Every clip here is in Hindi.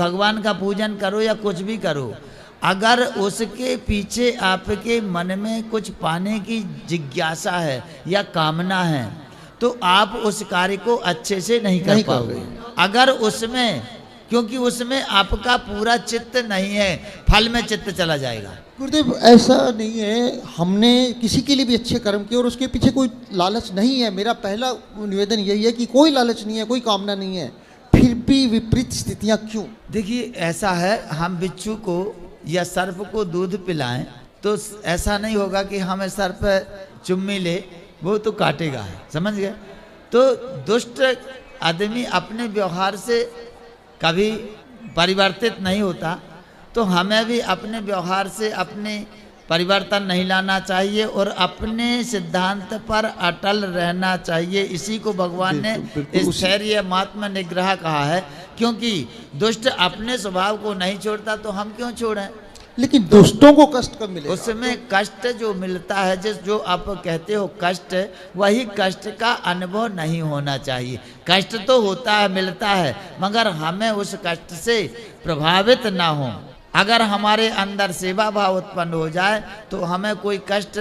भगवान का पूजन करो या कुछ भी करो, अगर उसके पीछे आपके मन में कुछ पाने की जिज्ञासा है या कामना है तो आप उस कार्य को अच्छे से नहीं कर पाओगे। अगर उसमें, क्योंकि उसमें आपका पूरा चित्त नहीं है, फल में चित्त चला जाएगा। गुरुदेव ऐसा नहीं है, हमने किसी के लिए भी अच्छे कर्म किए और उसके पीछे कोई लालच नहीं है। मेरा पहला निवेदन यही है कि कोई लालच नहीं है, कोई कामना नहीं है, फिर भी विपरीत स्थितियां क्यों? देखिए ऐसा है, हम बिच्छू को या सर्प को दूध पिलाएं तो ऐसा नहीं होगा कि हमें सर्प चुम्मी ले, वो तो काटेगा, समझ गए। तो दुष्ट आदमी अपने व्यवहार से कभी परिवर्तित नहीं होता, तो हमें भी अपने व्यवहार से अपने परिवर्तन नहीं लाना चाहिए और अपने सिद्धांत पर अटल रहना चाहिए। इसी को भगवान ने स्थैर्य मात्म निग्रह कहा है, क्योंकि दुष्ट अपने स्वभाव को नहीं छोड़ता तो हम क्यों छोड़ें। लेकिन दुष्टों को कष्ट कब मिलेगा? उसमें कष्ट जो मिलता है, जो आप कहते हो कष्ट, वही कष्ट का अनुभव नहीं होना चाहिए। कष्ट तो होता है, मिलता है, मगर हमें उस कष्ट से प्रभावित ना हो। अगर हमारे अंदर सेवा भाव उत्पन्न हो जाए तो हमें कोई कष्ट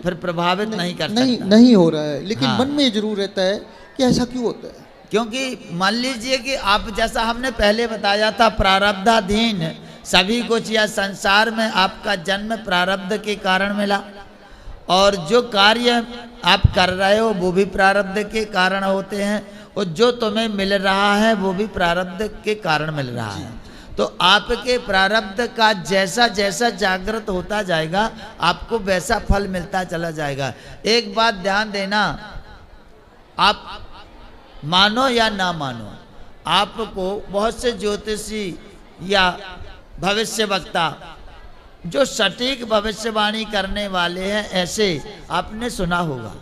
फिर प्रभावित नहीं कर सकता। नहीं हो रहा है, लेकिन हाँ। मन में जरूर रहता है कि ऐसा क्यों होता है। क्योंकि मान लीजिए कि आप, जैसा हमने पहले बताया था, प्रारब्धाधीन सभी कुछ, या संसार में आपका जन्म प्रारब्ध के कारण मिला और जो कार्य आप कर रहे हो वो भी प्रारब्ध के कारण होते हैं, और जो तुम्हें मिल रहा है वो भी प्रारब्ध के कारण मिल रहा है। तो आपके प्रारब्ध का जैसा जैसा जागृत होता जाएगा आपको वैसा फल मिलता चला जाएगा। एक बात ध्यान देना, आप मानो या ना मानो, आपको बहुत से ज्योतिषी या भविष्य वक्ता जो सटीक भविष्यवाणी करने वाले हैं, ऐसे आपने सुना होगा,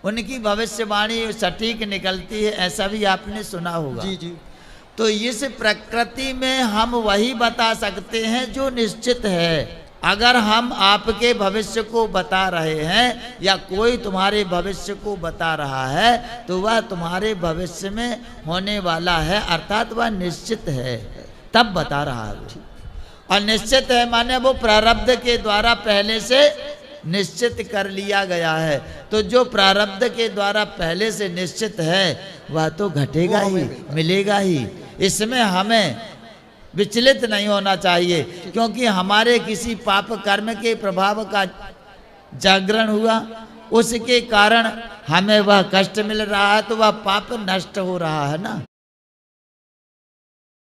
उनकी भविष्यवाणी सटीक निकलती है, ऐसा भी आपने सुना होगा। जी जी। तो इस प्रकृति में हम वही बता सकते हैं जो निश्चित है। अगर हम आपके भविष्य को बता रहे हैं या कोई तुम्हारे भविष्य को बता रहा है तो वह तुम्हारे भविष्य में होने वाला है, अर्थात वह निश्चित है, तब बता रहा है। और निश्चित है माने वो प्रारब्ध के द्वारा पहले से निश्चित कर लिया गया है। तो जो प्रारब्ध के द्वारा पहले से निश्चित है वह तो घटेगा ही, मिलेगा ही। इसमें हमें विचलित नहीं होना चाहिए, क्योंकि हमारे किसी पाप कर्म के प्रभाव का जागरण हुआ, उसके कारण हमें वह कष्ट मिल रहा है, तो वह पाप नष्ट हो रहा है ना।